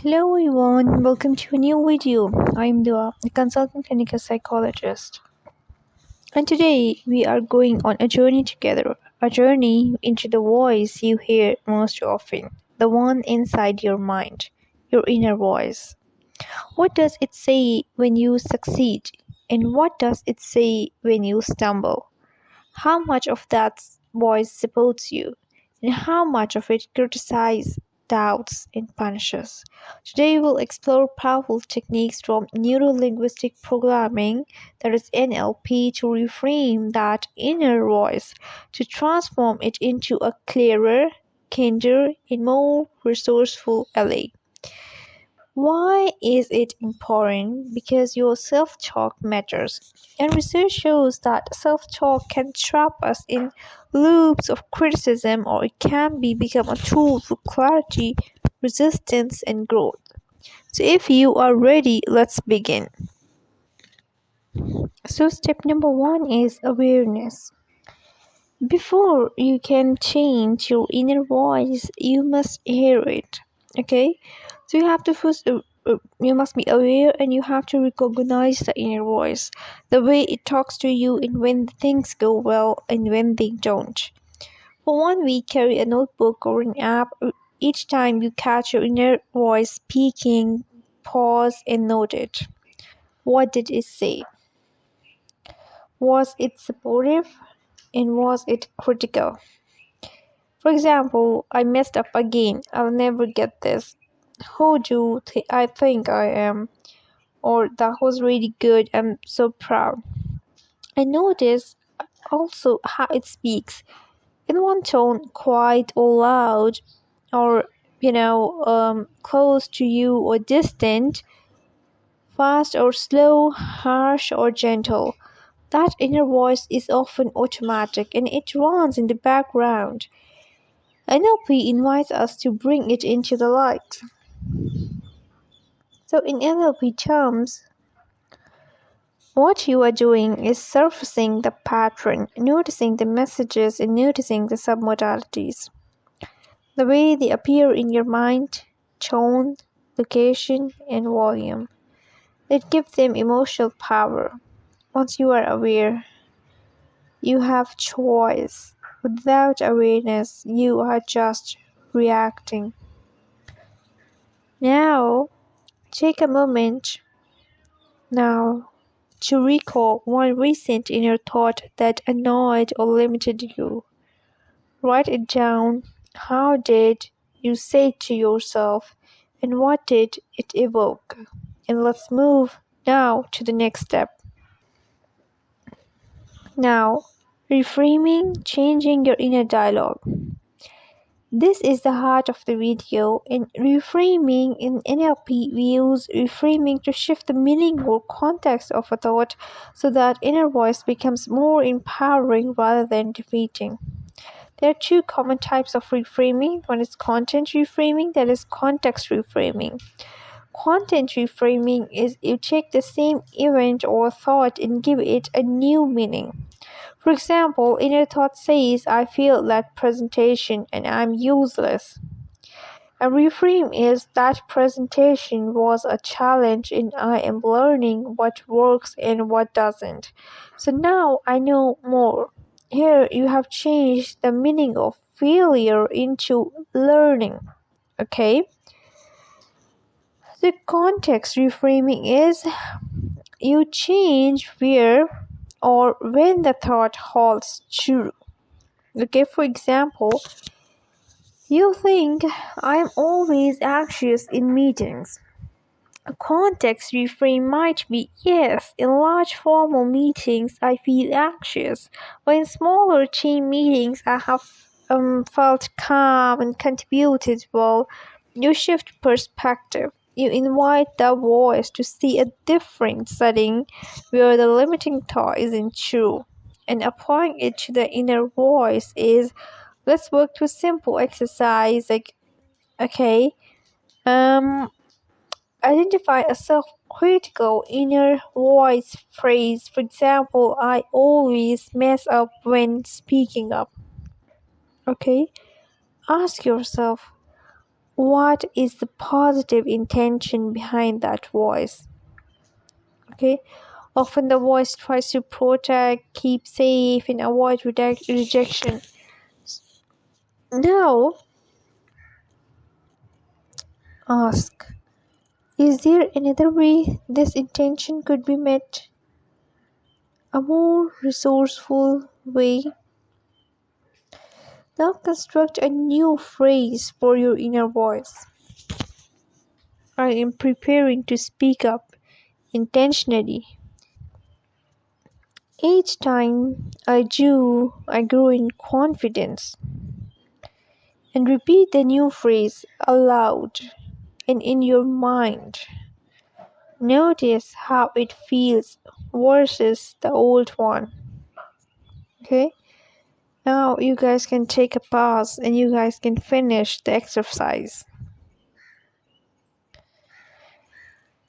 Hello everyone, welcome to a new video. I am Dua, a consultant clinical psychologist. And today we are going on a journey together, a journey into the voice you hear most often, the one inside your mind, your inner voice. What does it say when you succeed? And what does it say when you stumble? How much of that voice supports you? And how much of it criticizes, doubts, and punishes? Today we'll explore powerful techniques from neuro-linguistic programming, that is NLP, to reframe that inner voice, to transform it into a clearer, kinder, and more resourceful ally. Why is it important? Because your self-talk matters. And research shows that self-talk can trap us in loops of criticism, or it can become a tool for clarity, resistance, and growth. So if you are ready, let's begin. So step number 1 is awareness. Before you can change your inner voice, you must hear it. Okay? So you have to first you must be aware, and you have to recognize the inner voice, the way it talks to you, and when things go well and when they don't. For 1 week, carry a notebook or an app. Each time you catch your inner voice speaking, pause and note it. What did it say? Was it supportive? And was it critical? For example, I messed up again. I'll never get this. Who do I think I am? Or that was really good. I'm so proud. I notice also how it speaks. In one tone, quiet or loud, or close to you or distant, fast or slow, harsh or gentle. That inner voice is often automatic and it runs in the background. NLP invites us to bring it into the light. So in NLP terms, what you are doing is surfacing the pattern, noticing the messages and noticing the submodalities, the way they appear in your mind, tone, location, and volume. That gives them emotional power. Once you are aware, you have choice. Without awareness, you are just reacting. Now, take a moment now to recall one recent inner thought that annoyed or limited you. Write it down. How did you say it to yourself, and what did it evoke? And let's move now to the next step. Now, reframing, changing your inner dialogue. This is the heart of the video. In reframing in NLP, we use reframing to shift the meaning or context of a thought so that inner voice becomes more empowering rather than defeating. There are 2 common types of reframing. One is content reframing, that is context reframing. Content reframing is you take the same event or thought and give it a new meaning. For example, inner thought says, I failed that presentation and I'm useless. A reframe is that presentation was a challenge and I am learning what works and what doesn't. So now I know more. Here you have changed the meaning of failure into learning. Okay? The context reframing is you change where or when the thought holds true. Okay, for example, you think I am always anxious in meetings. A context reframe might be, yes, in large formal meetings I feel anxious, but in smaller team meetings I have felt calm and contributed well. You shift perspective. You invite the voice to see a different setting where the limiting thought isn't true. And applying it to the inner voice is, let's work through simple exercise like, okay, identify a self-critical inner voice phrase. For example, I always mess up when speaking up. Okay, ask yourself, what is the positive intention behind that voice. Okay, often the voice tries to protect, keep safe, and avoid rejection. Now, ask, is there another way this intention could be met? A more resourceful way? Now construct a new phrase for your inner voice. I am preparing to speak up intentionally. Each time I do, I grow in confidence. And repeat the new phrase aloud and in your mind. Notice how it feels versus the old one. Okay? Now you guys can take a pause and you guys can finish the exercise.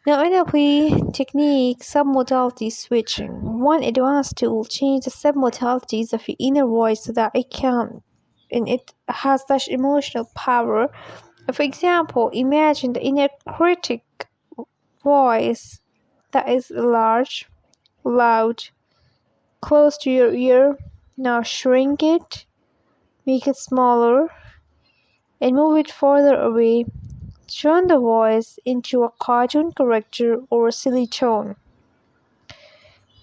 Now NLP technique submodality switching. One advanced tool change the submodalities of your inner voice so that it can and it has such emotional power. For example, imagine the inner critic voice that is large, loud, close to your ear. Now shrink it, make it smaller, and move it further away. Turn the voice into a cartoon character or a silly tone.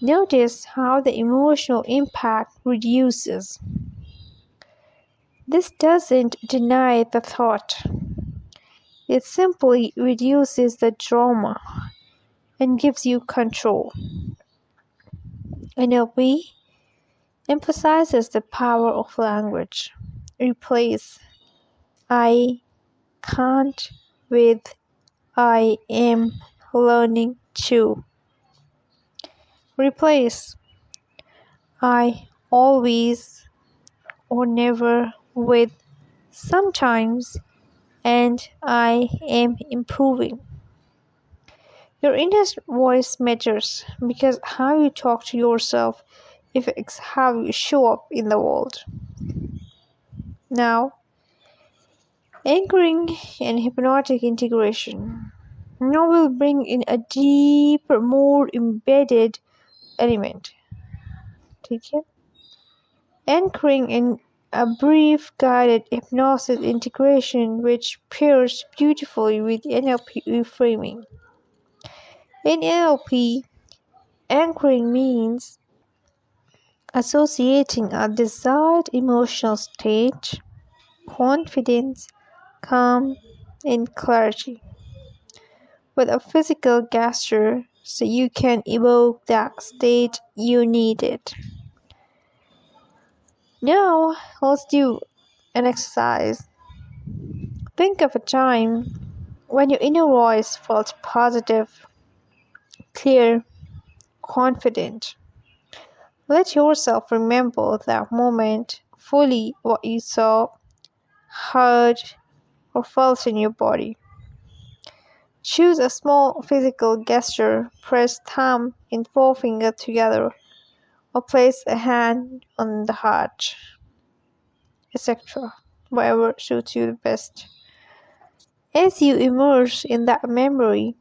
Notice how the emotional impact reduces. This doesn't deny the thought. It simply reduces the drama and gives you control. NLP emphasizes the power of language. Replace I can't with I am learning to. Replace I always or never with sometimes and I am improving. Your inner voice matters because how you talk to yourself affects how you show up in the world. Now, anchoring and hypnotic integration. Now we'll bring in a deeper, more embedded element. Okay? Anchoring in a brief guided hypnosis integration which pairs beautifully with NLP reframing. In NLP, anchoring means associating a desired emotional state, confidence, calm, and clarity with a physical gesture so you can evoke that state you needed. Now, let's do an exercise. Think of a time when your inner voice felt positive, clear, confident. Let yourself remember that moment fully, what you saw, heard, or felt in your body. Choose a small physical gesture, press thumb and forefinger together, or place a hand on the heart, etc. Whatever suits you the best. As you immerse in that memory,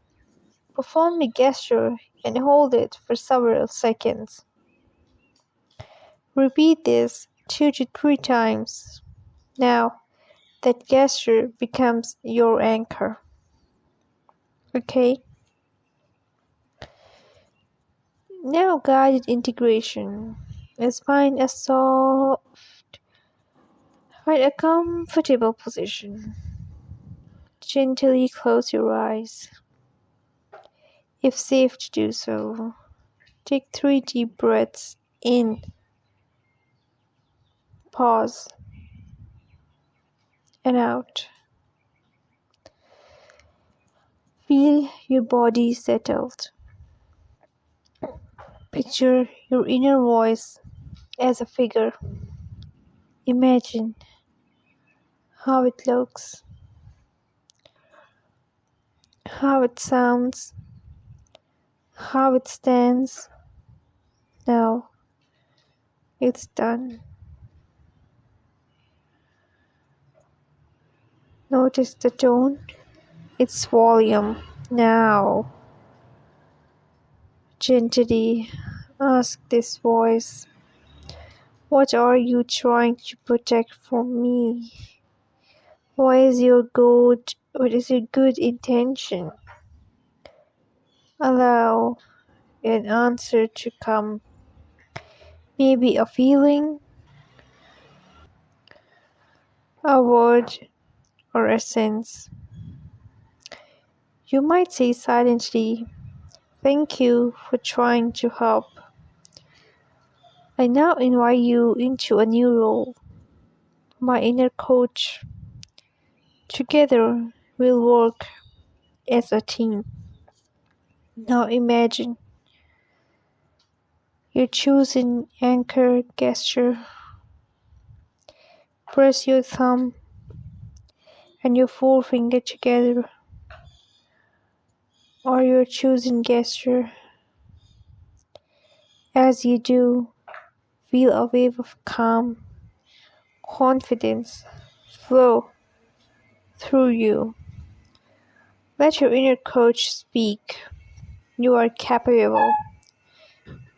perform the gesture and hold it for several seconds. Repeat this 2 to 3 times. Now, that gesture becomes your anchor. Okay? Now, guided integration. Let's find a comfortable position. Gently close your eyes. If safe to do so, take 3 deep breaths in. Pause. And out. Feel your body settled. Picture your inner voice as a figure. Imagine how it looks, how it sounds, how it stands. Now it's done. Notice the tone, its volume. Now, gently ask this voice, what are you trying to protect from me? What is your good intention? Allow an answer to come. Maybe a feeling, a word, or a sense. You might say silently, thank you for trying to help. I now invite you into a new role, my inner coach. Together, we'll work as a team. Now imagine your chosen anchor gesture. Press your thumb and your forefinger together, or your chosen gesture. As you do, feel a wave of calm, confidence flow through you. Let your inner coach speak. You are capable.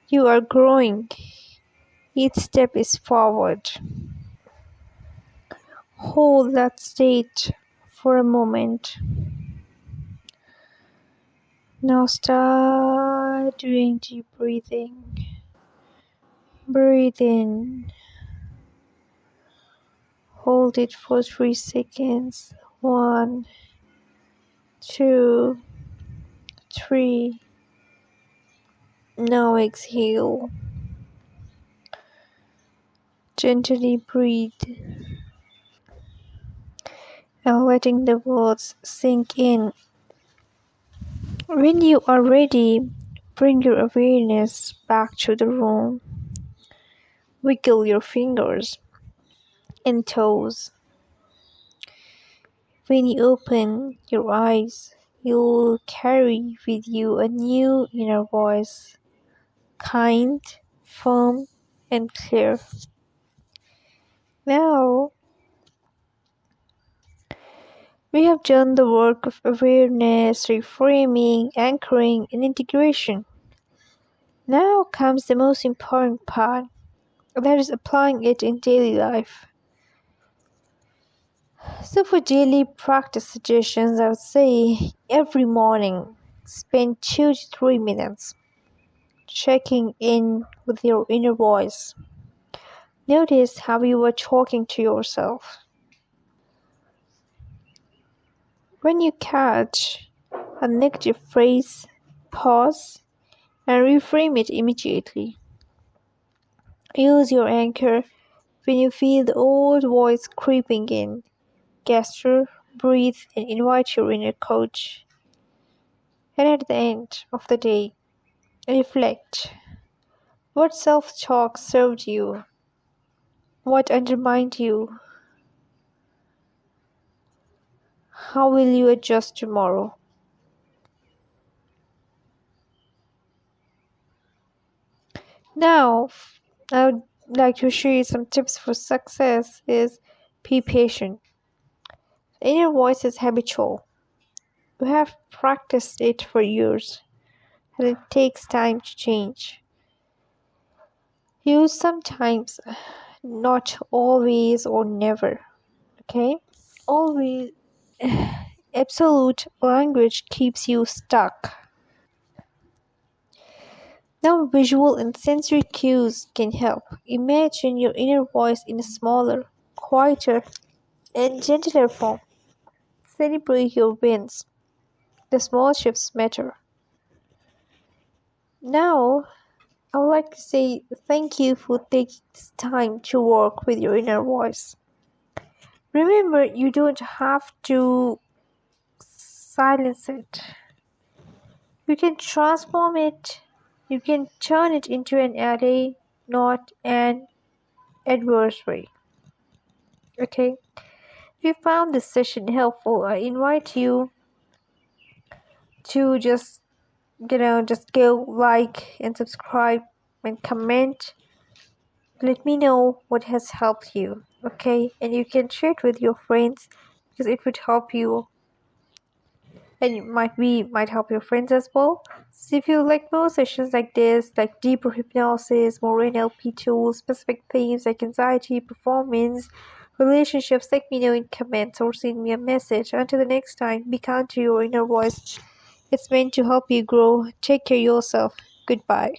You are growing. Each step is forward. Hold that state for a moment. Now start doing deep breathing. Breathe in. Hold it for 3 seconds. 1, 2, 3. Now exhale. Gently breathe and letting the words sink in. When you are ready, bring your awareness back to the room. Wiggle your fingers and toes. When you open your eyes, you'll carry with you a new inner voice, kind, firm, and clear. Now, we have done the work of awareness, reframing, anchoring, and integration. Now comes the most important part, that is applying it in daily life. So for daily practice suggestions, I would say every morning, spend 2 to 3 minutes checking in with your inner voice. Notice how you are talking to yourself. When you catch a negative phrase, pause and reframe it immediately. Use your anchor when you feel the old voice creeping in. Gesture, breathe, and invite your inner coach. And at the end of the day, reflect. What self-talk served you? What undermined you? How will you adjust tomorrow? Now, I would like to share you some tips for success is be patient. The inner voice is habitual. You have practiced it for years, and it takes time to change. Use sometimes, not always or never. Okay? Always absolute language keeps you stuck. Now visual and sensory cues can help. Imagine your inner voice in a smaller, quieter, and gentler form. Celebrate your wins. The small shifts matter. Now, I would like to say thank you for taking this time to work with your inner voice. Remember, you don't have to silence it. You can transform it. You can turn it into an ally, not an adversary. Okay? If you found this session helpful, I invite you to just go like and subscribe and comment. Let me know what has helped you. Okay? And you can share it with your friends. because it would help you, and it might help your friends as well. So if you like more sessions like this, like deeper hypnosis, more NLP tools, specific themes like anxiety, performance, relationships, let me know in comments or send me a message. Until the next time, be kind to your inner voice. It's meant to help you grow. Take care of yourself. Goodbye.